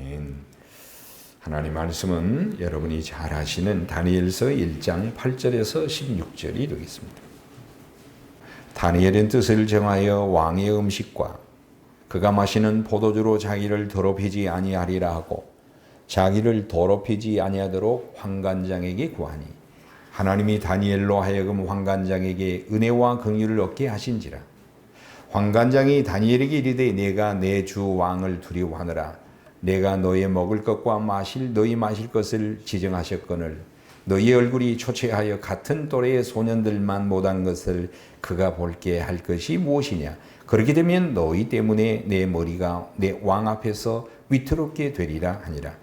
아멘. 하나님 말씀은 여러분이 잘 아시는 다니엘서 1장 8절에서 16절이 되겠습니다. 다니엘은 뜻을 정하여 왕의 음식과 그가 마시는 포도주로 자기를 더럽히지 아니하리라 하고 자기를 더럽히지 아니하도록 환관장에게 구하니 하나님이 다니엘로 하여금 환관장에게 은혜와 긍휼을 얻게 하신지라. 환관장이 다니엘에게 이르되 내가 내 주 왕을 두려워하느라 내가 너의 먹을 것과 너희 마실 것을 지정하셨거늘 너희 얼굴이 초췌하여 같은 또래의 소년들만 못한 것을 그가 볼게 할 것이 무엇이냐. 그렇게 되면 너희 때문에 내 머리가 내 왕 앞에서 위태롭게 되리라 하니라.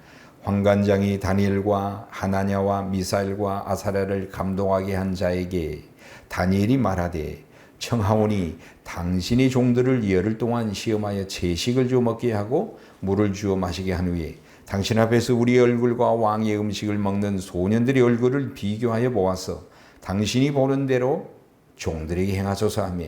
환관장이 다니엘과 하나냐와 미사엘과 아사랴를 감동하게 한 자에게 다니엘이 말하되 청하오니 당신이 종들을 열흘 동안 시험하여 채식을 주어 먹게 하고 물을 주어 마시게 한 후에 당신 앞에서 우리 얼굴과 왕의 음식을 먹는 소년들의 얼굴을 비교하여 보아서 당신이 보는 대로 종들에게 행하소서 하며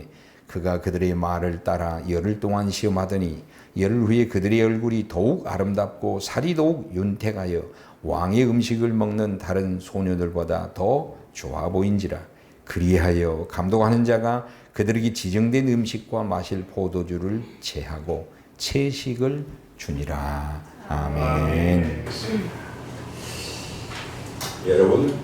그가 그들의 말을 따라 열흘 동안 시험하더니 열흘 후에 그들의 얼굴이 더욱 아름답고 살이 더욱 윤택하여 왕의 음식을 먹는 다른 소녀들보다 더 좋아 보인지라. 그리하여 감독하는 자가 그들에게 지정된 음식과 마실 포도주를 채하고 채식을 주니라. 아멘. 여러분,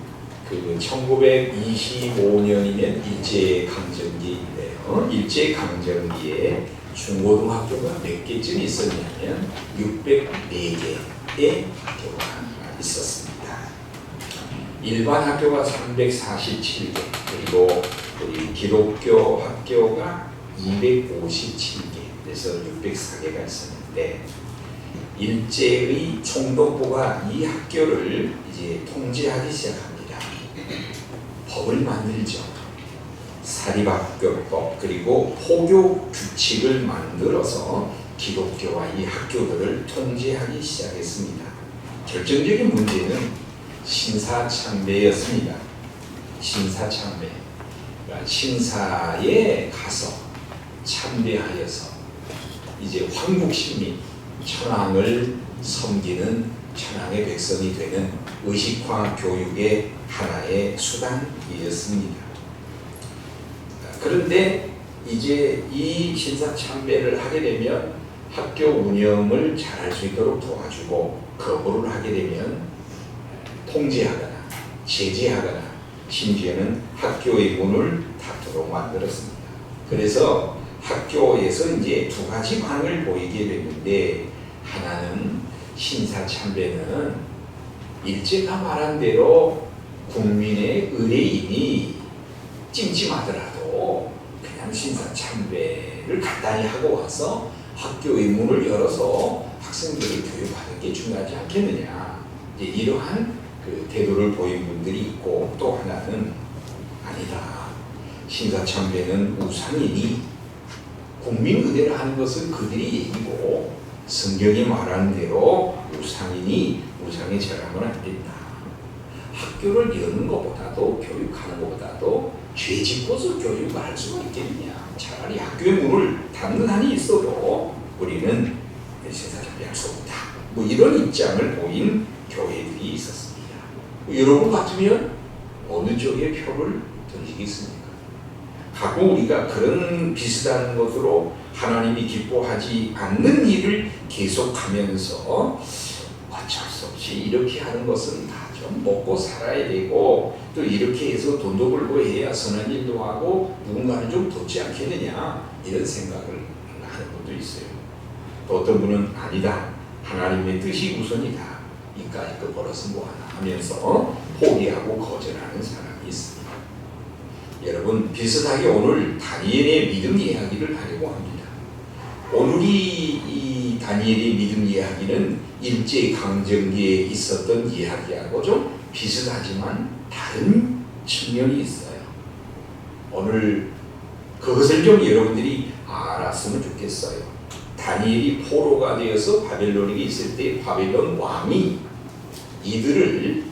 1925년이면 일제강점기인데요. 일제강점기에 중고등학교가 몇 개쯤 있었냐면 604개의 학교가 있었습니다. 일반 학교가 347개, 그리고 우리 기독교 학교가 257개, 그래서 604개가 있었는데 일제의 총독부가 이 학교를 이제 통제하기 시작합니다. 법을 만들죠. 사립학교법 그리고 포교 규칙을 만들어서 기독교와 이 학교들을 통제하기 시작했습니다. 결정적인 문제는 신사참배였습니다. 신사참배. 그러니까 신사에 가서 참배하여서 이제 황국신민, 천황을 섬기는 천황의 백성이 되는 의식화 교육의 하나의 수단이었습니다. 그런데 이제 이 신사참배를 하게 되면 학교 운영을 잘할 수 있도록 도와주고 거부를 하게 되면 통제하거나 제재하거나 심지어는 학교의 문을 닫도록 만들었습니다. 그래서 학교에서 이제 두 가지 반응을 보이게 됐는데 하나는 신사참배는 일제가 말한 대로 국민의 의뢰인이 찜찜하더라도 그냥 신사참배를 간단히 하고 와서 학교의 문을 열어서 학생들을 교육하는 게 중요하지 않겠느냐. 이제 이러한 태도를 보인 분들이 있고 또 하나는 아니다. 신사참배는 우상이니 국민 의대를 하는 것은 그들이 얘기고 성경이 말하는 대로 우상이니 우상에 절하면 안 된다. 학교를 여는 것보다도 교육하는 것보다도 죄 짓고서 교육을 할 수가 있겠느냐. 차라리 학교의 문을 닫는 한이 있어도 우리는 신사참배할 수 없다. 뭐 이런 입장을 보인 교회들이 있었습니다. 여러분 같으면 어느 쪽에 표를 던지겠습니까? 가끔 우리가 그런 비슷한 것으로 하나님이 기뻐하지 않는 일을 계속하면서 어쩔 수 없이 이렇게 하는 것은 다 좀 먹고 살아야 되고 또 이렇게 해서 돈도 벌고 해야 선한 일도 하고 누군가는 좀 돕지 않겠느냐 이런 생각을 하는 분도 있어요. 또 어떤 분은 아니다. 하나님의 뜻이 우선이다. 이까짓 거 벌어서 뭐하나 하면서 포기하고 거절하는 사람이 있습니다. 여러분 비슷하게 오늘 다니엘의 믿음 이야기를 하려고 합니다. 오늘이 이 다니엘의 믿음 이야기는 일제강점기에 있었던 이야기하고 좀 비슷하지만 다른 측면이 있어요. 오늘 그것을 좀 여러분들이 알았으면 좋겠어요. 다니엘이 포로가 되어서 바벨론에 있을 때 바벨론 왕이 이들을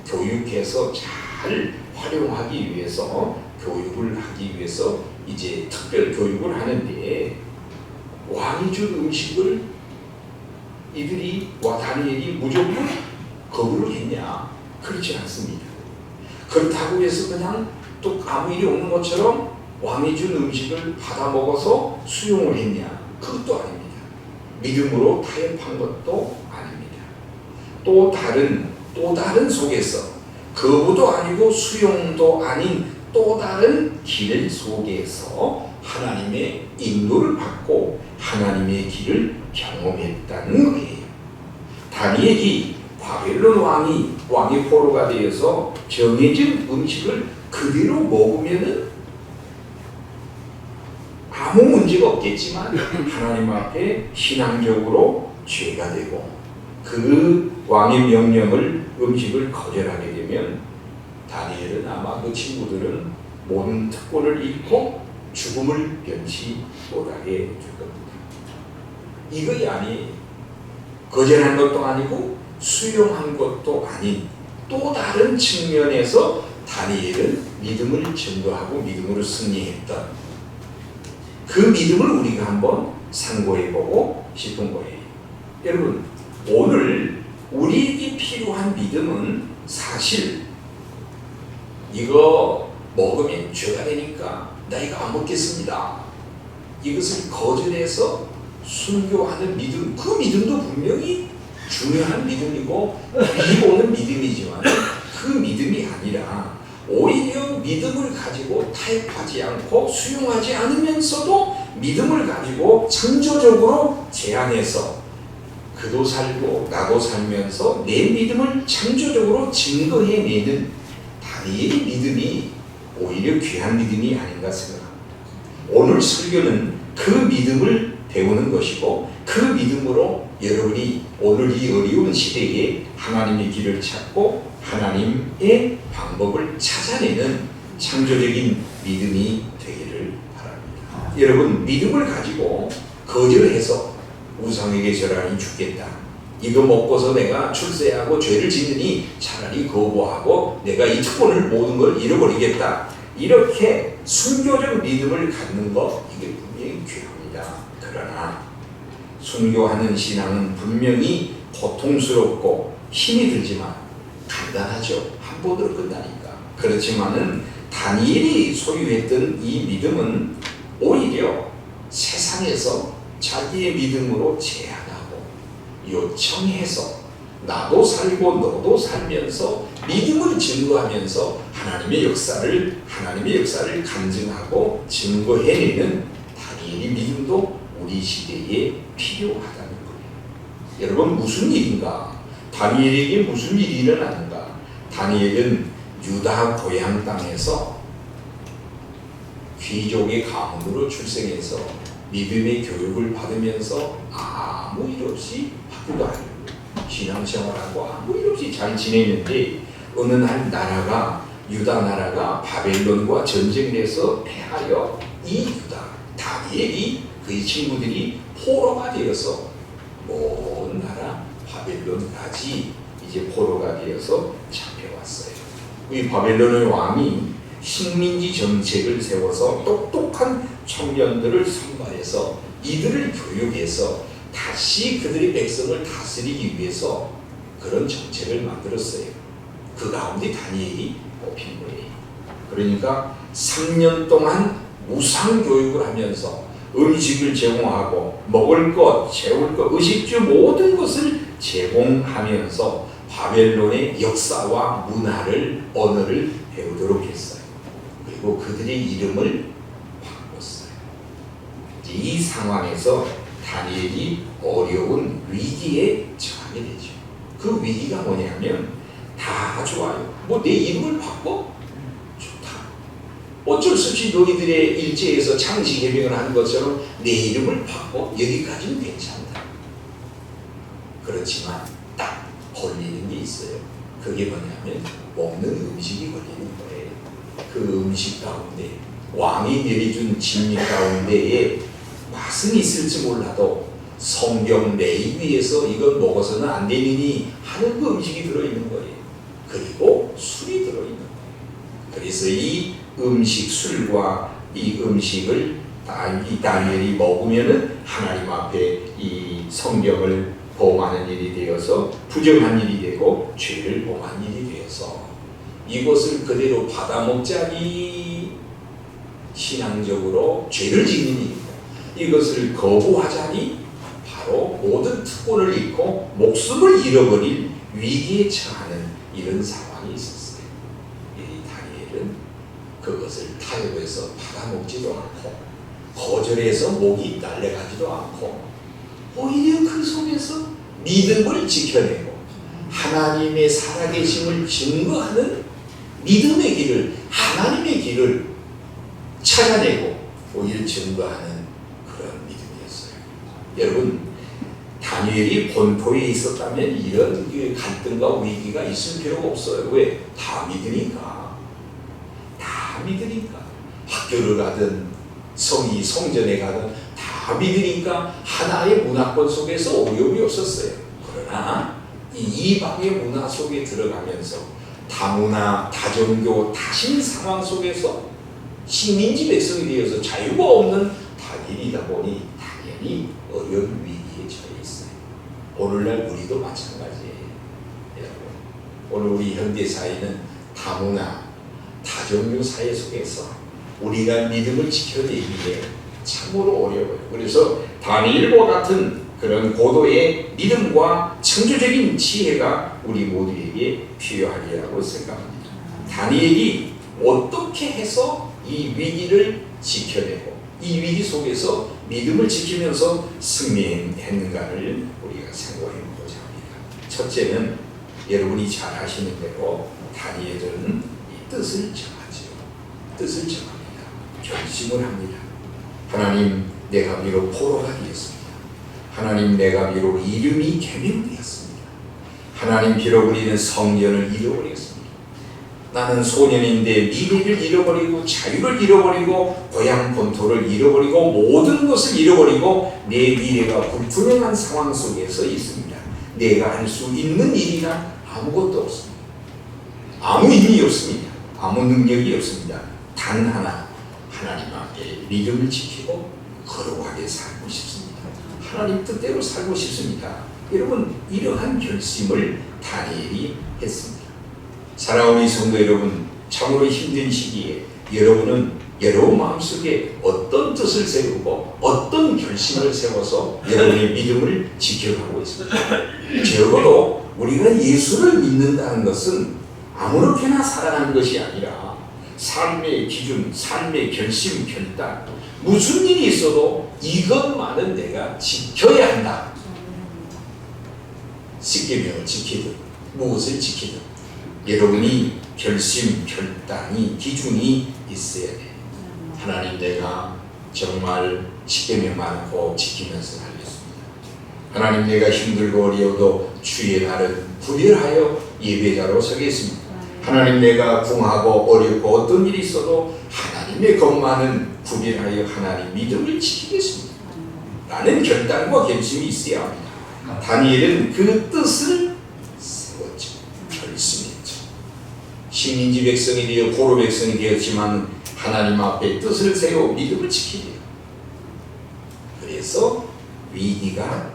교육해서 잘 활용하기 위해서 교육을 하기 위해서 이제 특별 교육을 하는데 왕이 준 음식을 이들이 다니엘이 무조건 거부를 했냐? 그렇지 않습니다. 그렇다고 해서 그냥 또 아무 일이 없는 것처럼 왕이 준 음식을 받아 먹어서 수용을 했냐? 그것도 아닙니다. 믿음으로 타협한 것도 아닙니다. 또 다른 속에서 거부도 아니고 수용도 아닌 또 다른 길 속에서 하나님의 인도를 받고 하나님의 길을 경험했다는 거예요. 다니엘이 바벨론 왕의 포로가 되어서 정해진 음식을 그대로 먹으면은 아무 문제가 없겠지만 하나님 앞에 신앙적으로 죄가 되고 그 왕의 음식을 거절하게 되면 다니엘은 아마 그 친구들은 모든 특권을 잃고 죽음을 면치 못하게 될 겁니다. 이것이 아니 거절한 것도 아니고 수용한 것도 아닌 또 다른 측면에서 다니엘은 믿음을 증거하고 믿음으로 승리했던 그 믿음을 우리가 한번 상고해보고 싶은 거예요. 여러분, 오늘 우리에게 필요한 믿음은 사실 이거 먹으면 죄가 되니까 나 이거 안 먹겠습니다. 이것을 거절해서 순교하는 믿음, 그 믿음도 분명히 중요한 믿음이고 이익 오는 믿음이지만 그 믿음이 아니라 오히려 믿음을 가지고 타협하지 않고 수용하지 않으면서도 믿음을 가지고 창조적으로 제안해서 그도 살고 나도 살면서 내 믿음을 창조적으로 증거해내는 다니엘의 믿음이 오히려 귀한 믿음이 아닌가 생각합니다. 오늘 설교는 그 믿음을 배우는 것이고 그 믿음으로 여러분이 오늘 이 어려운 시대에 하나님의 길을 찾고 하나님의 방법을 찾아내는 창조적인 믿음이 되기를 바랍니다. 여러분, 믿음을 가지고 거절해서 우상에게 절하니 죽겠다. 이거 먹고서 내가 출세하고 죄를 짓느니 차라리 거부하고 내가 이 특권을 모든 걸 잃어버리겠다. 이렇게 순교적 믿음을 갖는 것, 이게 분명히 귀합니다. 그러나 순교하는 신앙은 분명히 고통스럽고 힘이 들지만 간단하죠. 한 번으로 끝나니까. 그렇지만은 다니엘이 소유했던 이 믿음은 오히려 세상에서 자기의 믿음으로 제안하고 요청해서 나도 살고 너도 살면서 믿음을 증거하면서 하나님의 역사를 간증하고 증거해내는 다니엘의 믿음도 우리 시대에 필요하다는 거예요. 여러분, 무슨 일인가? 다니엘에게 무슨 일이 일어나는가? 다니엘은 유다 고향 땅에서 귀족의 가문으로 출생해서 믿음의 교육을 받으면서 아무 일 없이 학교도 다니고 신앙생활하고 아무 일 없이 잘 지내는데 어느 날 유다 나라가 바벨론과 전쟁을 해서 패하여 이 유다 다니엘이 그의 친구들이 포로가 되어서 먼 나라 바벨론까지 이제 포로가 되어서 잡혀왔어요. 이 바벨론의 왕이 식민지 정책을 세워서 똑똑한 청년들을 선발해서 이들을 교육해서 다시 그들의 백성을 다스리기 위해서 그런 정책을 만들었어요. 그 가운데 다니엘이 뽑힌 거예요. 그러니까 3년 동안 무상교육을 하면서 음식을 제공하고 먹을 것, 재울 것, 의식주 모든 것을 제공하면서 바벨론의 역사와 문화를, 언어를 배우도록 했어요. 그리고 그들의 이름을 바꿨어요. 이 상황에서 다니엘이 어려운 위기에 처하게 되죠. 그 위기가 뭐냐면 다 좋아요. 뭐 내 이름을 바꿔? 좋다. 어쩔 수 없이 너희들의 일제에서 창시 개명을 한 것처럼 내 이름을 바꿔? 여기까지는 괜찮다. 그렇지만 딱 걸리는 게 있어요. 그게 뭐냐면 먹는 음식이 걸리는 거예요. 그 음식 가운데 왕이 내려준 진리 가운데에 맛은 있을지 몰라도 성경 레위기에서 이건 먹어서는 안 되느니 하는 그 음식이 들어있는 거예요. 그리고 술이 들어있는 거예요. 그래서 이 음식, 술과 이 음식을 이 다니엘이 먹으면은 하나님 앞에 이 성경을 범하는 일이 되어서 부정한 일이 되고 죄를 범한 일이 되어서 이것을 그대로 받아먹자니 신앙적으로 죄를 짓는 일이고 이것을 거부하자니 바로 모든 특권을 잃고 목숨을 잃어버릴 위기에 처하는 이런 상황이 있었어요. 이 다니엘은 그것을 타협해서 받아먹지도 않고 거절해서 목이 날려가지도 않고 오히려 그 속에서 믿음을 지켜내고 하나님의 살아계심을 증거하는 믿음의 길을 하나님의 길을 찾아내고 오히려 증거하는 그런 믿음이었어요. 여러분 다니엘이 본토에 있었다면 이런 갈등과 위기가 있을 필요가 없어요. 왜? 다 믿으니까. 다 믿으니까. 학교를 가든 성전에 가든 다 믿으니까 하나의 문화권 속에서 어려움이 없었어요. 그러나 이 이방의 문화 속에 들어가면서 다문화, 다종교, 다신 상황 속에서 식민지 백성이 되어서 자유가 없는 다니엘이다 보니 당연히 어려운 위기에 처해 있어요. 오늘날 우리도 마찬가지예요. 여러분, 오늘 우리 현대 사회는 다문화, 다종교 사회 속에서 우리가 믿음을 지켜내기에 참으로 어려워요. 그래서 다니엘과 같은 그런 고도의 믿음과 창조적인 지혜가 우리 모두에게 필요하리라고 생각합니다. 다니엘이 어떻게 해서 이 위기를 지켜내고 이 위기 속에서 믿음을 지키면서 승리했는가를 우리가 생각해 보자 합니다. 첫째는 여러분이 잘 아시는 대로 다니엘은 이 뜻을 정하죠. 뜻을 정합니다. 결심을 합니다. 하나님, 내가 비록 포로가 되었습니다. 하나님, 내가 비록 이름이 개명되었습니다. 하나님, 비록 우리는 성전을 잃어버렸습니다. 나는 소년인데 미래를 잃어버리고 자유를 잃어버리고 고향 본토를 잃어버리고 모든 것을 잃어버리고 내 미래가 불투명한 상황 속에서 있습니다. 내가 할 수 있는 일이란 아무것도 없습니다. 아무 힘이 없습니다. 아무 능력이 없습니다. 단 하나, 하나님 앞에 믿음을 지키고 거룩하게 살고 싶습니다. 하나님 뜻대로 살고 싶습니다. 여러분, 이러한 결심을 다니엘이 했습니다. 사랑하는 성도 여러분, 참으로 힘든 시기에 여러분은 여러분 마음속에 어떤 뜻을 세우고 어떤 결심을 세워서 여러분의 믿음을 지켜가고 있습니다. 적어도 우리가 예수를 믿는다는 것은 아무렇게나 살아가는 것이 아니라 삶의 기준, 삶의 결심, 결단, 무슨 일이 있어도 이것만은 내가 지켜야 한다. 십계명을 지키든 무엇을 지키든 여러분이 결심, 결단이, 기준이 있어야 돼. 하나님, 내가 정말 십계명만 꼭 지키면서 살겠습니다. 하나님, 내가 힘들고 어려워도 주의 날은 구별하여 예배자로 서겠습니다. 하나님, 내가 궁하고 어렵고 어떤 일이 있어도 하나님의 것만은 구별하여 하나님 믿음을 지키겠습니다. 라는 결단과 결심이 있어야 합니다. 다니엘은 그 뜻을 세웠죠. 결심했죠. 식민지 백성이 되어 포로 백성이 되었지만 하나님 앞에 뜻을 세워 믿음을 지키려. 그래서 위기가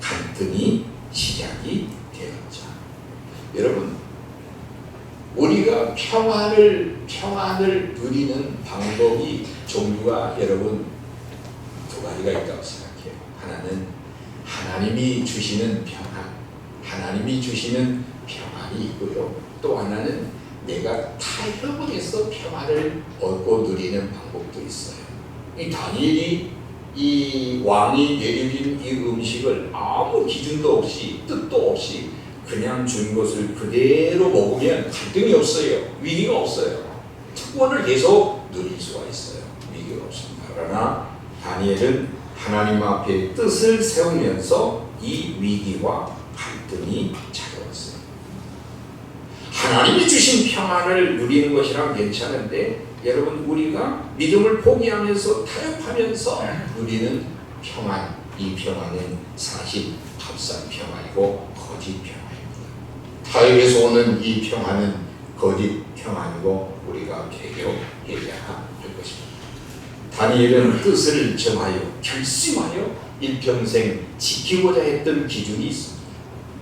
갈등이 시작이 되었죠. 여러분, 우리가 평안을 누리는 방법이 종류가 여러분 두 가지가 있다고 생각해요. 하나는 하나님이 주시는 평안, 하나님이 주시는 평안이 있고요. 또 하나는 내가 타협을 해서 평안을 얻고 누리는 방법도 있어요. 이 다니엘이 이 왕이 내려준 이 음식을 아무 기준도 없이 뜻도 없이 그냥 준 것을 그대로 먹으면 갈등이 없어요. 위기가 없어요. 특권을 계속 누릴 수가 있어요. 위기가 없습니다. 그러나 다니엘은 하나님 앞에 뜻을 세우면서 이 위기와 갈등이 찾아왔어요. 하나님이 주신 평안을 누리는 것이란 괜찮은데 여러분, 우리가 믿음을 포기하면서 타협하면서 누리는 평안, 이 평안은 사실 값싼 평안이고 거짓 평안입니다. 타협에서 오는 이 평안은 거짓 평안이고 우리가 개교해야 할 것입니다. 다니엘은 뜻을 정하여 결심하여 일평생 지키고자 했던 기준이 있습니다.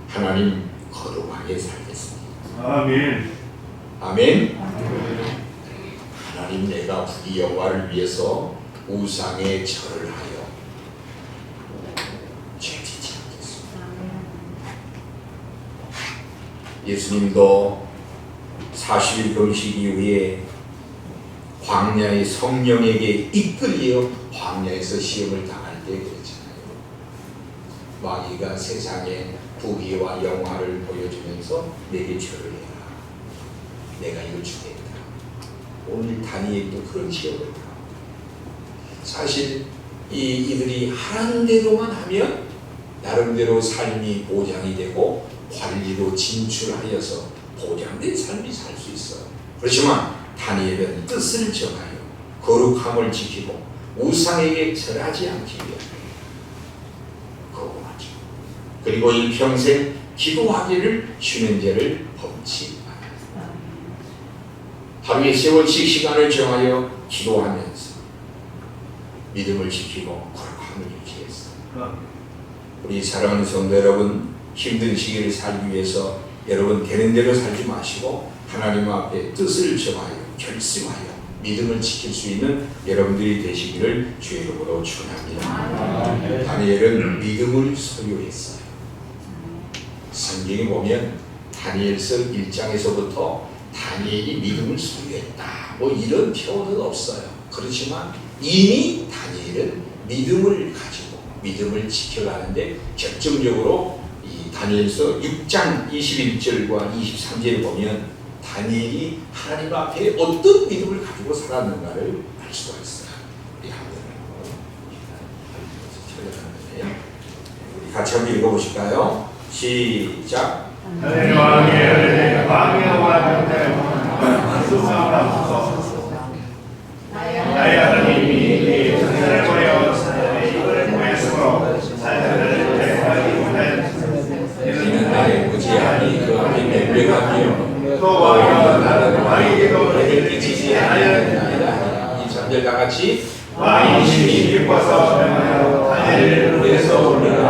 하나님 거룩하게 살겠습니다. 아멘. 아멘. 하나님 내가 부귀 영화를 위해서 우상에 절을 하여 죄지지 않겠습니다. 예수님도 40일 금식 이후에 광야의 성령에게 이끌려 광야에서 시험을 당할 때 그랬잖아요. 마귀가 세상에 부귀와 영화를 보여주면서 내게 절을 해라. 내가 이거 주겠다. 오늘 다니엘도 그런 시험을 당합니다. 사실 이들이 하라는 대로만 하면 나름대로 삶이 보장이 되고 관리로 진출하여서 보장된 삶이 살 수 있어요. 그렇지만 다니엘은 뜻을 정하여 거룩함을 지키고 우상에게 절하지 않기 위해 거부하죠. 그리고 일평생 기도하기를 쉬는 죄를 범치 않아요. 하루에 세월씩 시간을 정하여 기도하면서 믿음을 지키고 거룩함을 유지했어요. 우리 사랑하는 성도 여러분, 힘든 시기를 살기 위해서 여러분 되는 대로 살지 마시고 하나님 앞에 뜻을 정하여 결심하여 믿음을 지킬 수 있는 여러분들이 되시기를 주의 이름으로 축원합니다. 다니엘은 믿음을 소유했어요. 성경에 보면 다니엘서 1장에서부터 다니엘이 믿음을 소유했다 뭐 이런 표현은 없어요. 그렇지만 이미 다니엘은 믿음을 가지고 믿음을 지켜가는데 결정적으로 이 다니엘서 6장 21절과 23절을 보면 다니엘이 하나님 앞에 어떤 믿음을 가지고 살았는가를 알 수가 있어요. 우리 같이 한번 읽어보실까요? 시작. 왕의 나의 하나님이 천사를 보내어 사람의 입을 보였으므로 사자들을 대하기 원하였으니 이는 나의 무지하니 그 앞에 맹백하며 또 왕이여 나는 왕에게도 너를 끼치지 아니하였나이다. 23절 다같이 왕이 심히 기뻐서 명하여 다니엘을 불에서 올리라.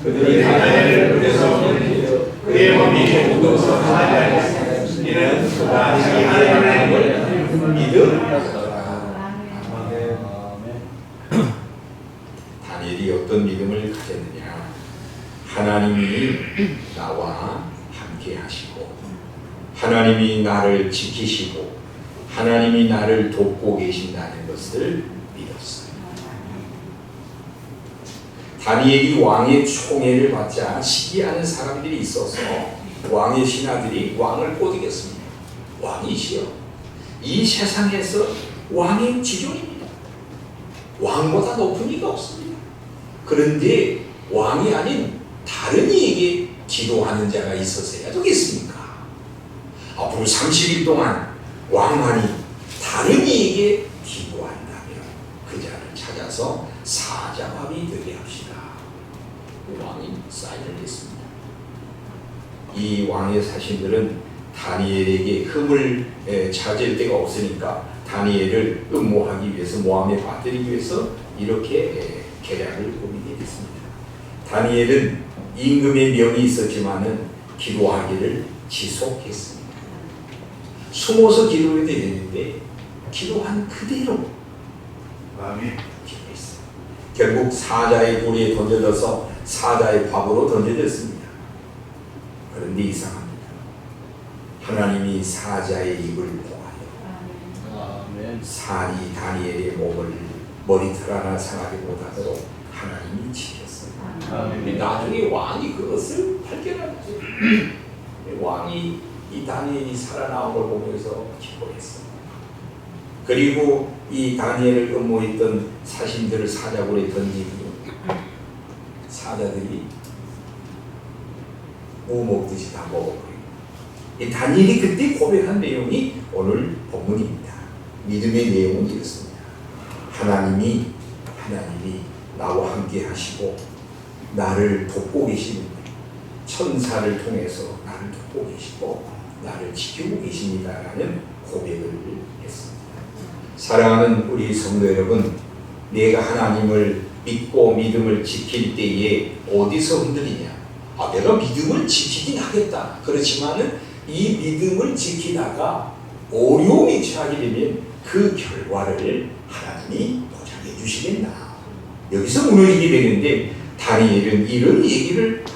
그들이 다니엘을 불에서 올리려 그의 몸이 굳어서 살아있으니 이는 그가 자기 하나님을 믿음. 다니엘이 어떤 믿음을 가졌느냐? 하나님이 나와 함께 하시고 하나님이 나를 지키시고 하나님이 나를 돕고 계신다는 것을 믿었어요. 다니엘이 왕의 총애를 받자 시기하는 사람들이 있어서 왕의 신하들이 왕을 꼬드겼습니다. 왕이시여, 이 세상에서 왕의 지존입니다. 왕보다 높은 이가 없습니다. 그런데 왕이 아닌 다른 이에게 기도하는 자가 있었어야 되겠습니까? 앞으로 30일 동안 왕만이 다른 이에게 기도한다면 그 자를 찾아서 사자밥이 되게 합시다. 왕이 사인을 했습니다. 이 왕의 사신들은 다니엘에게 흠을 찾을 데가 없으니까 다니엘을 음모하기 위해서 모함에 빠뜨리기 위해서 이렇게 계략을 꾸미게 됐습니다. 다니엘은 임금의 명이 있었지만은 기도하기를 지속했습니다. 숨어서 기도해야 되는데 기도한 그대로 기도했어요. 결국 사자의 굴에 던져져서 사자의 밥으로 던져졌습니다. 그런데 이상합니다. 하나님이 사자의 입을 보아요. 살이 다니엘의 몸을 머리털 하나 상하게 못하도록 하나님이 지켰어요. 나중에 왕이 그것을 발견하죠. 왕이 이 다니엘이 살아나온 걸 보면서 기뻐했어요. 그리고 이 다니엘을 음모했던 사신들을 사자굴에 던지고 사자들이 무 먹듯이 다 먹어버리고 이 다니엘이 그때 고백한 내용이 오늘 본문입니다. 믿음의 내용은 이렇습니다. 하나님이 나와 함께 하시고 나를 돕고 계시는 천사를 통해서 나를 돕고 계시고 나를 지키고 계십니다라는 고백을 했습니다. 사랑하는 우리 성도 여러분, 내가 하나님을 믿고 믿음을 지킬 때에 어디서 흔들리냐? 내가 믿음을 지키긴 하겠다. 그렇지만은 이 믿음을 지키다가 어려움이 처하게 되면 그 결과를 하나님이 보장해 주시겠나? 여기서 무너지게 되는데 다니엘은 이런 얘기를 합니다.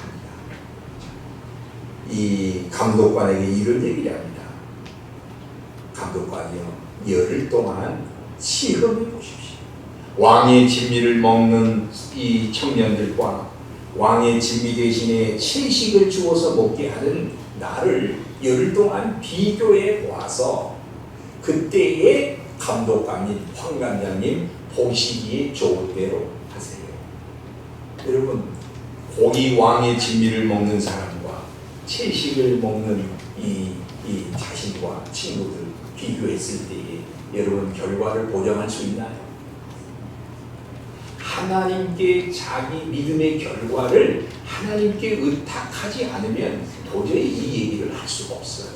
이 감독관에게 이런 얘기를 합니다. 감독관이요, 열흘 동안 시험해 보십시오. 왕의 진미를 먹는 이 청년들과 왕의 진미 대신에 채식을 주어서 먹게 하는 나를 열흘 동안 비교해 와서 그때의 감독관님, 황관장님 보시기에 좋은 대로 하세요. 여러분, 고기 왕의 진미를 먹는 사람과 채식을 먹는 이 자신과 친구들 비교했을 때에 여러분 결과를 보장할 수 있나요? 하나님께 자기 믿음의 결과를 하나님께 의탁하지 않으면 도저히 이 얘기를 할 수가 없어요.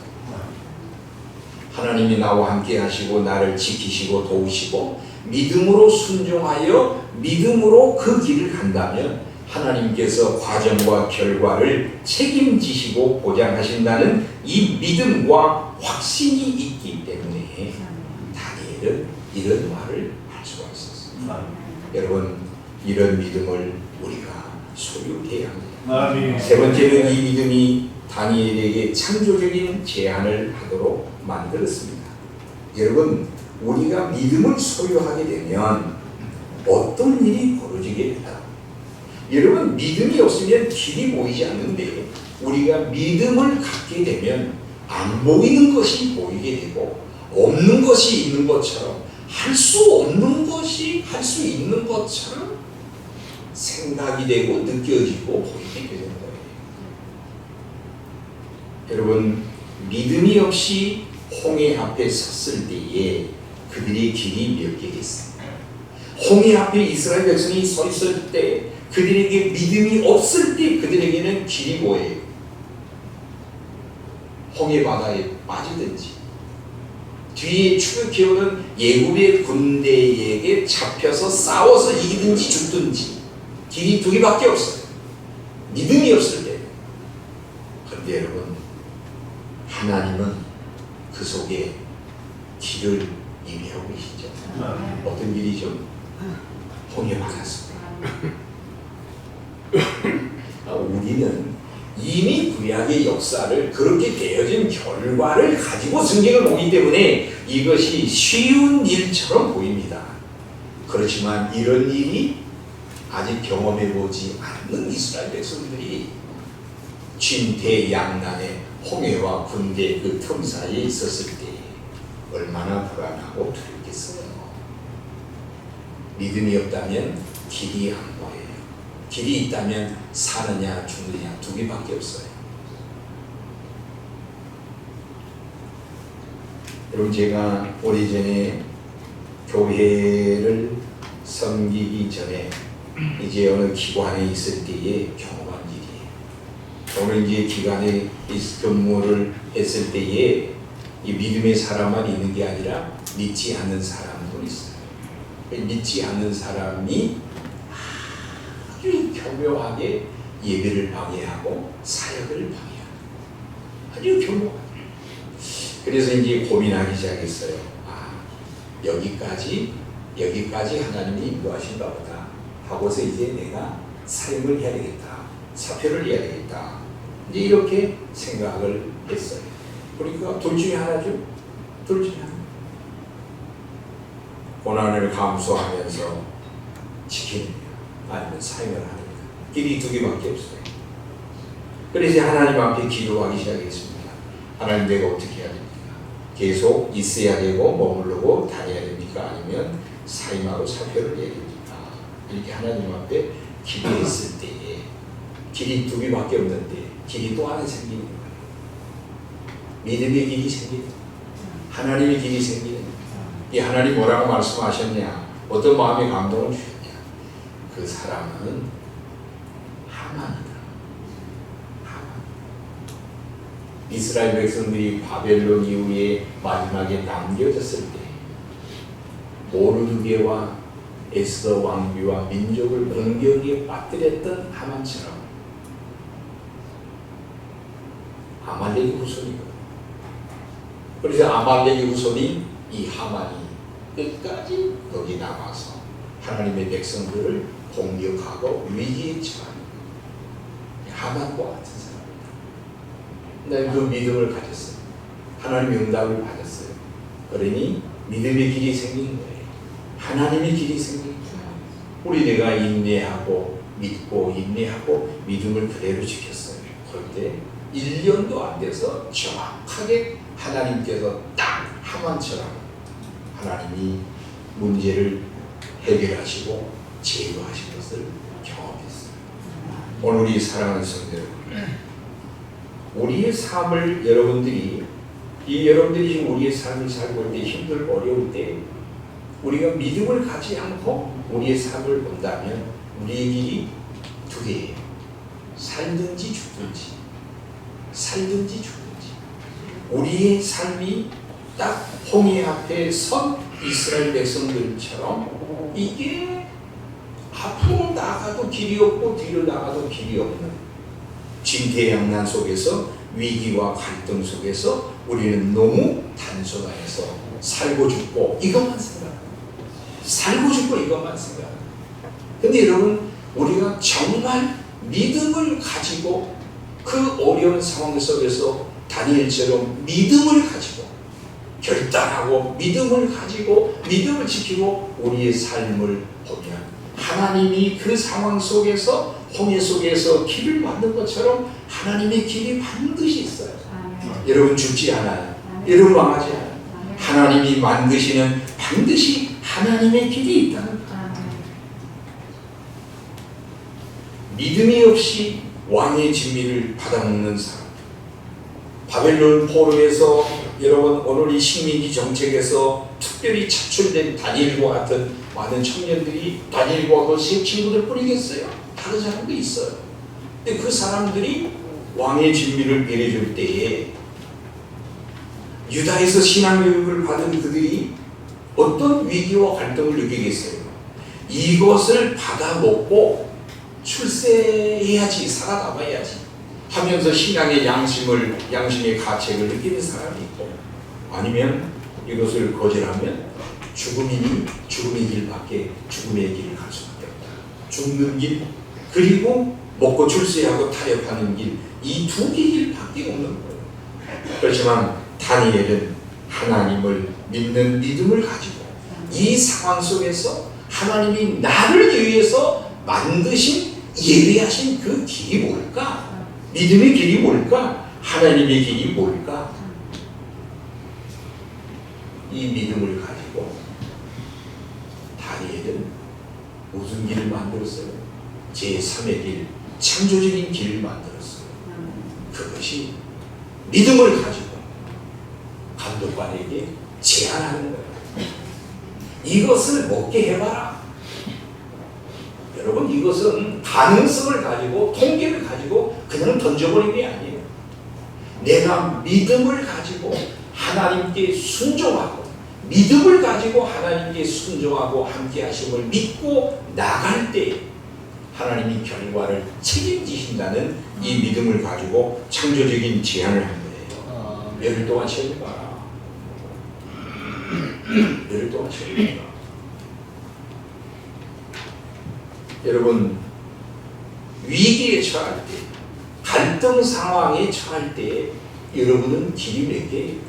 하나님이 나와 함께 하시고 나를 지키시고 도우시고 믿음으로 순종하여 믿음으로 그 길을 간다면 하나님께서 과정과 결과를 책임지시고 보장하신다는 이 믿음과 확신이 있기 때문에 다니엘은 이런 말을 할 수가 있었습니다. 여러분, 이런 믿음을 우리가 소유해야 합니다. 세 번째는 이 믿음이 다니엘에게 창조적인 제안을 하도록 만들었습니다. 여러분, 우리가 믿음을 소유하게 되면 어떤 일이 벌어지게 된다. 여러분, 믿음이 없으면 길이 보이지 않는데 우리가 믿음을 갖게 되면 안 보이는 것이 보이게 되고 없는 것이 있는 것처럼 할 수 없는 것이 할 수 있는 것처럼 생각이 되고 느껴지고 보이게 되는 거예요. 여러분, 믿음이 없이 홍해 앞에 섰을 때에 그들의 길이 몇 개겠습니까? 홍해 앞에 이스라엘 백성이 서 있을 때 그들에게 믿음이 없을 때 그들에게는 길이 뭐예요? 홍해 바다에 빠지든지 뒤에 추격해오는 예굽의 군대에게 잡혀서 싸워서 이기든지 죽든지 길이 두 개밖에 없어요. 믿음이 없을 때. 그런데 여러분, 하나님은 그 속에 길을 예비하고 계시죠. 어떤 길이죠? 홍해 바다입니다. 우리는 이미 구약의 역사를 그렇게 되어진 결과를 가지고 성경을 보기 때문에 이것이 쉬운 일처럼 보입니다. 그렇지만 이런 일이 아직 경험해보지 않는 이스라엘 백성들이 진퇴양난의 홍해와 군대 그 틈 사이에 있었을 때 얼마나 불안하고 두렵겠어요. 믿음이 없다면 길이 안 보여요. 길이 있다면 사느냐 죽느냐 두 개밖에 없어요. 여러분, 제가 오래전에 교회를 섬기기 전에 이제 어느 기관에 있을 때에 경험한 일이에요. 어느 이제 기관에 근무를 했을 때에 이 믿음의 사람만 있는 게 아니라 믿지 않는 사람도 있어요. 믿지 않는 사람이 아주 교묘하게 예배를 방해하고 사역을 방해하고 아주 교묘하게. 그래서 이제 고민하기 시작했어요. 여기까지 하나님이 인도하신가 보다 하고서 이제 내가 사역을 해야 되겠다, 사표를 해야 되겠다, 이제 이렇게 생각을 했어요. 그러니까 둘 중에 하나죠. 둘 중에 하나. 고난을 감수하면서 지키느냐 아니면 사역을 하느냐, 길이 두 개밖에 없어요. 그래서 하나님 앞에 기도하기 시작했습니다. 하나님, 내가 어떻게 해야 됩니까? 계속 있어야 되고 머무르고 다녀야 됩니까? 아니면 사임하고 사표를 해야 됩니까? 이렇게 하나님 앞에 기도했을 때에 길이 두 개밖에 없는데 길이 또 하나 생기는 거예요. 믿음의 길이 생기는 거예요. 하나님의 길이 생기는 거예요. 이 하나님 뭐라고 말씀하셨냐? 어떤 마음의 감동을 주셨냐? 그 사람은 하만이다. 하만. 이스라엘 백성들이 바벨론 이후에 마지막에 남겨졌을 때 모르드게와 에스더 왕비와 민족을 공경에 빠뜨렸던 하만처럼 아말렉의 후손이거든. 그래서 아말렉의 후손이 이 하만이 끝까지 거기 남아서 하나님의 백성들을 공격하고 위기에 처한 하만과 같은 사람이다. 나는 그 믿음을 가졌어요. 하나님의 응답을 받았어요. 그러니 믿음의 길이 생긴 거예요. 하나님의 길이 생긴 거예요. 우리 내가 인내하고 믿고 인내하고 믿음을 그대로 지켰어요. 그런데 1년도 안 돼서 정확하게 하나님께서 딱 하만처럼 하나님이 문제를 해결하시고 제거하신 것을 경험했어요. 오늘 우리 사랑하는 성도 여러분, 우리의 삶을 여러분들이 지금 우리의 삶을 살고 올 때 힘들고 어려울 때 우리가 믿음을 가지 않고 우리의 삶을 본다면 우리의 길이 두 개예요. 살든지 죽든지. 살든지 죽든지. 우리의 삶이 딱 홍해 앞에 선 이스라엘 백성들처럼 이게 앞으로 나가도 길이 없고 뒤로 나가도 길이 없는 진퇴양난 속에서 위기와 갈등 속에서 우리는 너무 단순화해서 살고 죽고 이것만 생각합니다. 살고 죽고 이것만 생각합니다. 근데 여러분, 우리가 정말 믿음을 가지고 그 어려운 상황 속에서 다니엘처럼 믿음을 가지고 결단하고 믿음을 가지고 믿음을 지키고 우리의 삶을 보면 하나님이 그 상황 속에서 홍해 속에서 길을 만든 것처럼 하나님의 길이 반드시 있어요. 여러분 죽지 않아요. 여러분 망하지 않아요. 하나님이 만드시는 반드시 하나님의 길이 있다는 거예요. 믿음이 없이 왕의 진미를 받아먹는 사람, 바벨론 포로에서 여러분 오늘 이 식민지 정책에서 특별히 차출된 다니엘과 같은 많은 청년들이 다니엘과 그 세 친구들 뿐이겠어요? 다른 사람도 있어요. 근데 그 사람들이 왕의 진미를 배려줄 때에 유다에서 신앙교육을 받은 그들이 어떤 위기와 갈등을 느끼겠어요? 이것을 받아먹고 출세해야지, 살아남아야지 하면서 신앙의 양심의 가책을 느끼는 사람이 있고, 아니면 이것을 거절하면 죽음의 길밖에 죽음의 길을 갈 수밖에 없다. 죽는 길, 그리고 먹고 출세하고 타협하는 길, 이 두 길밖에 없는 거예요. 그렇지만 다니엘은 하나님을 믿는 믿음을 가지고 이 상황 속에서 하나님이 나를 위해서 만드신 예비하신 그 길이 뭘까? 믿음의 길이 뭘까? 하나님의 길이 뭘까? 이 믿음을 가지고 다니엘은 무슨 길을 만들었어요? 제3의 길, 창조적인 길을 만들었어요. 그것이 믿음을 가지고 감독관에게 제안하는 거예요. 이것을 먹게 해봐라. 여러분, 이것은 가능성을 가지고 통계를 가지고 그냥 던져버린 게 아니에요. 내가 믿음을 가지고 하나님께 순종하고 믿음을 가지고 하나님께 순종하고 함께 하심을 믿고 나갈 때 하나님이 결과를 책임지신다는 이 믿음을 가지고 창조적인 제안을 한 거예요. 열흘 동안 쉬어봐라. 열흘 동안 쉬어봐라. 여러분, 위기에 처할 때, 갈등 상황에 처할 때 여러분은 길이 몇 개예요?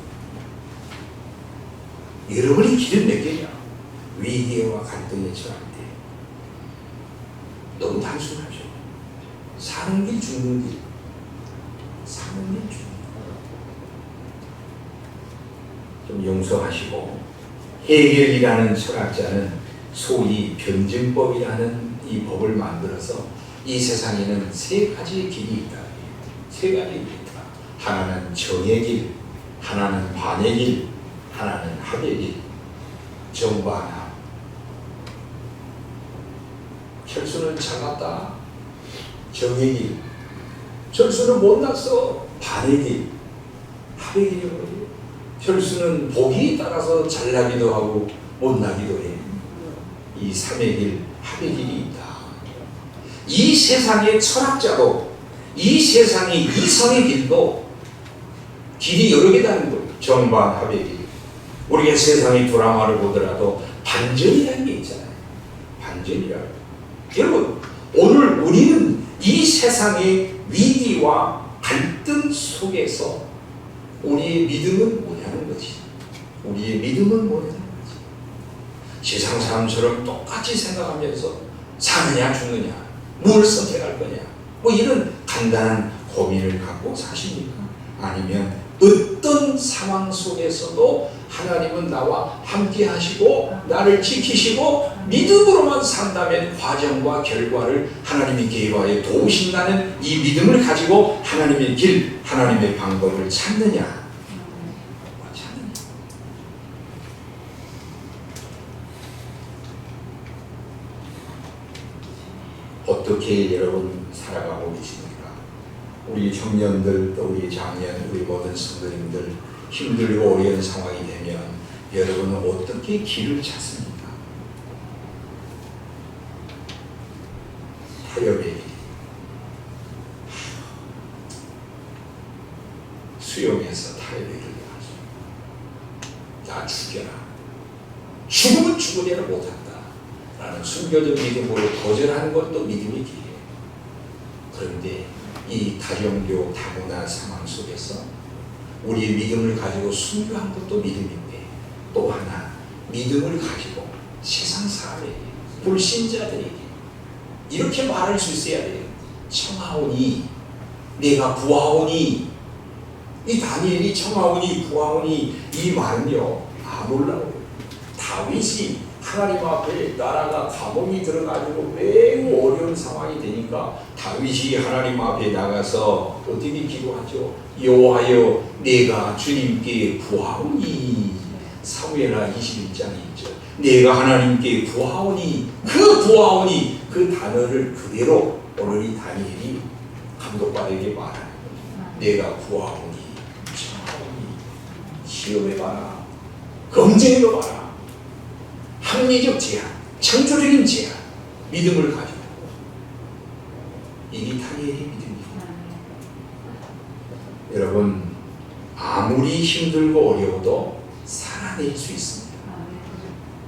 여러분의 길은 몇 개냐? 위기와 갈등에 처할 때 너무 단순하죠. 사는 길, 죽는 길. 사는 길, 죽는 길. 좀 용서하시고, 헤겔이라는 철학자는 소위 변증법이라는 이 법을 만들어서 이 세상에는 세 가지의 길이 있다. 세 가지의 길이 있다. 하나는 정의 길, 하나는 반의 길, 하나는 합의 길. 정반합. 철수는 잘났다. 정의 길. 철수는 못났어. 반의 길. 합의 길이거든요. 철수는 복이 따라서 잘나기도 하고 못나기도 해. 이 삼의 길, 합의 길이 있다. 이 세상의 철학자도, 이 세상의 이성의 길도 길이 여러 개다는 거예요. 정반, 합의 길. 우리가 세상의 드라마를 보더라도 반전이라는 게 있잖아요. 반전이라고. 여러분, 오늘 우리는 이 세상의 위기와 갈등 속에서 우리의 믿음은 뭐냐는 거지. 우리의 믿음은 뭐냐는 거지. 세상 사람처럼 똑같이 생각하면서 사느냐 죽느냐, 뭘 선택할 거냐, 뭐 이런 간단한 고민을 갖고 사십니까? 아니면 어떤 상황 속에서도 하나님은 나와 함께 하시고 나를 지키시고 믿음으로만 산다면 과정과 결과를 하나님이 개입하여 도우신다는 이 믿음을 가지고 하나님의 길, 하나님의 방법을 찾느냐? 어떻게 여러분 살아가고 계십니까? 우리 청년들, 또 우리 장년, 우리 모든 성도님들 힘들고 어려운 상황이 되면 여러분은 어떻게 길을 찾습니까? 타협의 길. 수용해서 타협의 길을 가죠. 나 죽여라. 죽으면 죽으려는 못한다. 라는 순교적 믿음으로 거절하는 것도 믿음의 길이에요. 그런데 이 다정교 다문화 상황 속에서 우리의 믿음을 가지고 순교한 것도 믿음인데, 또 하나 믿음을 가지고 세상 사람에게, 불신자들에게 이렇게 말할 수 있어야 돼요. 청하오니 내가 구하오니. 이 다니엘이 청하오니 구하오니 이 말은요, 놀라워요. 다윗이 하나님 앞에 나라가 감옥이 들어가지고 매우 어려운 상황이 되니까 다윗이 하나님 앞에 나가서 어떻게 기도하죠? 여호와여 내가 주님께 구하오니. 사무엘하 21장에 있죠. 내가 하나님께 구하오니. 그 구하오니 그 단어를 그대로 오늘 이 다니엘이 감독관에게 말하는 거죠. 내가 구하오니, 청하오니, 시험해봐라, 검증해봐라. 합리적 제한, 창조적인 제한, 믿음을 가지고. 이게 다니엘의 믿음입니다. 여러분, 아무리 힘들고 어려워도 살아낼 수 있습니다.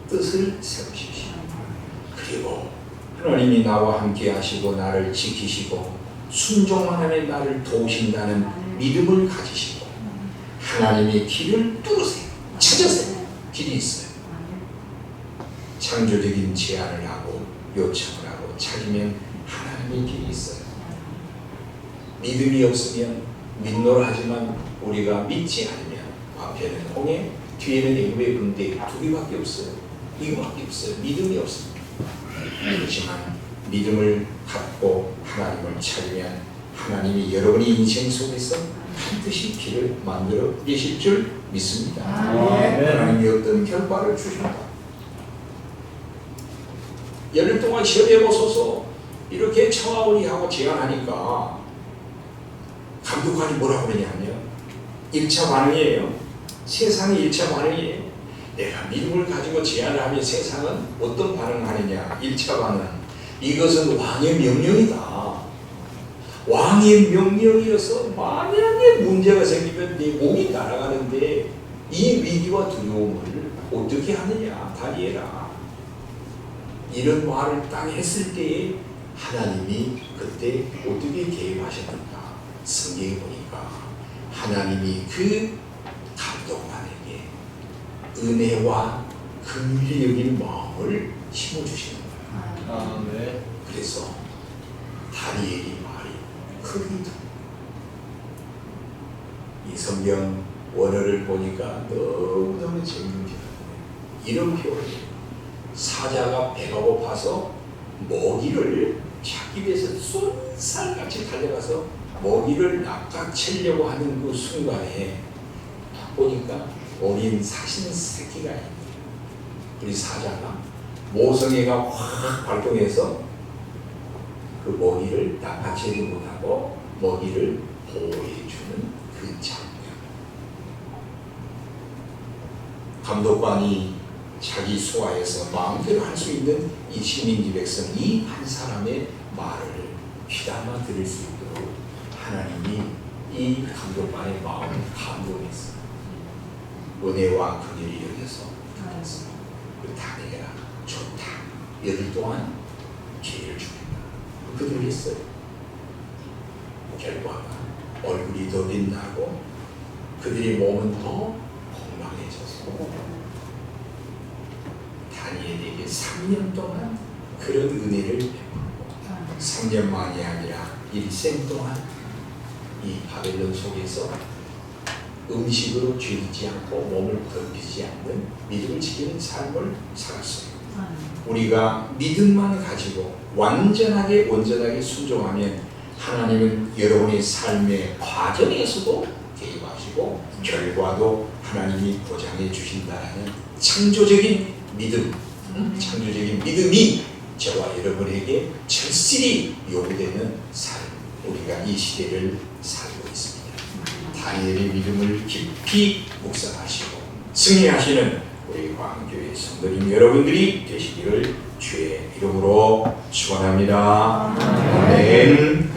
뜻을 세우십시오. 그리고 하나님이 나와 함께 하시고 나를 지키시고 순종만 하면 나를 도우신다는 믿음을 가지시고 하나님의 길을 뚫으세요. 찾으세요. 길이 있어요. 창조적인 제안을 하고 요청을 하고 찾으면 하나님의 길이 있어요. 믿음이 없으면 믿노라 하지만 우리가 믿지 않으면 앞에는 홍해, 뒤에는 애굽의 군대 두 개밖에 없어요. 이거밖에 없어요. 믿음이 없습니다. 그렇지만 믿음을 갖고 하나님을 찾으면 하나님이 여러분의 인생 속에서 반드시 길을 만들어 계실 줄 믿습니다. 하나님이 어떤 결과를 주신다. 열흘 동안 시험해보소서 이렇게 청하오니 하고 제안하니까 감독관이 뭐라고 그러냐면 1차 반응이에요. 세상의 1차 반응이에요. 내가 믿음을 가지고 제안을 하면 세상은 어떤 반응을 하느냐. 1차 반응, 이것은 왕의 명령이다. 왕의 명령이어서 만약에 문제가 생기면 네 몸이 날아가는데 이 위기와 두려움을 어떻게 하느냐 다니엘아. 이런 말을 딱 했을 때에 하나님이 그때 어떻게 개입하셨는가. 성경에 보니까 하나님이 그 감독관에게 은혜와 긍휼히 여기는 마음을 심어주시는 거예요. 그래서 다니엘이 말이 크기도 이 성경 원어를 보니까 너무너무 재밌는 게 이런 표현이에요. 사자가 배가 고파서 먹이를 찾기 위해서 쏜살같이 달려가서 먹이를 낚아채려고 하는 그 순간에 딱 보니까 어린 사신 새끼가 있는 거예요. 우리 사자가 모성애가 확 발동해서 그 먹이를 낚아채지 못하고 먹이를 보호해주는 그 장면. 감독관이 자기 소화해서 마음대로 할 수 있는 이 식민지 백성이 한 사람의 말을 귀담아 들을 수 있도록 하나님이 이 감독관의 마음을 감동했어요. 은혜와 긍휼이 여겨서 그 다니엘아 좋다. 열흘 동안 기회를 주겠다. 그들이 했어요. 결과가 얼굴이 더 빛나고 그들의 몸은 더 건강해져서 다니엘에게 3년 동안 그런 은혜를 베풀고 3년만이 아니라 일생 동안 이 바벨론 속에서 음식으로 죄짓지 않고 몸을 더럽히지 않는 믿음을 지키는 삶을 살았어요. 우리가 믿음만 가지고 완전하게 온전하게 순종하면 하나님은 여러분의 삶의 과정에서도 개입하시고 결과도 하나님이 보장해 주신다는 창조적인 믿음, 창조적인 믿음이 저와 여러분에게 절실히 요구되는 삶, 우리가 이 시대를 살고 있습니다. 다니엘의 믿음을 깊이 묵상하시고 승리하시는 우리 광교회 성도님 여러분들이 되시기를 주의 이름으로 축원합니다. 아멘.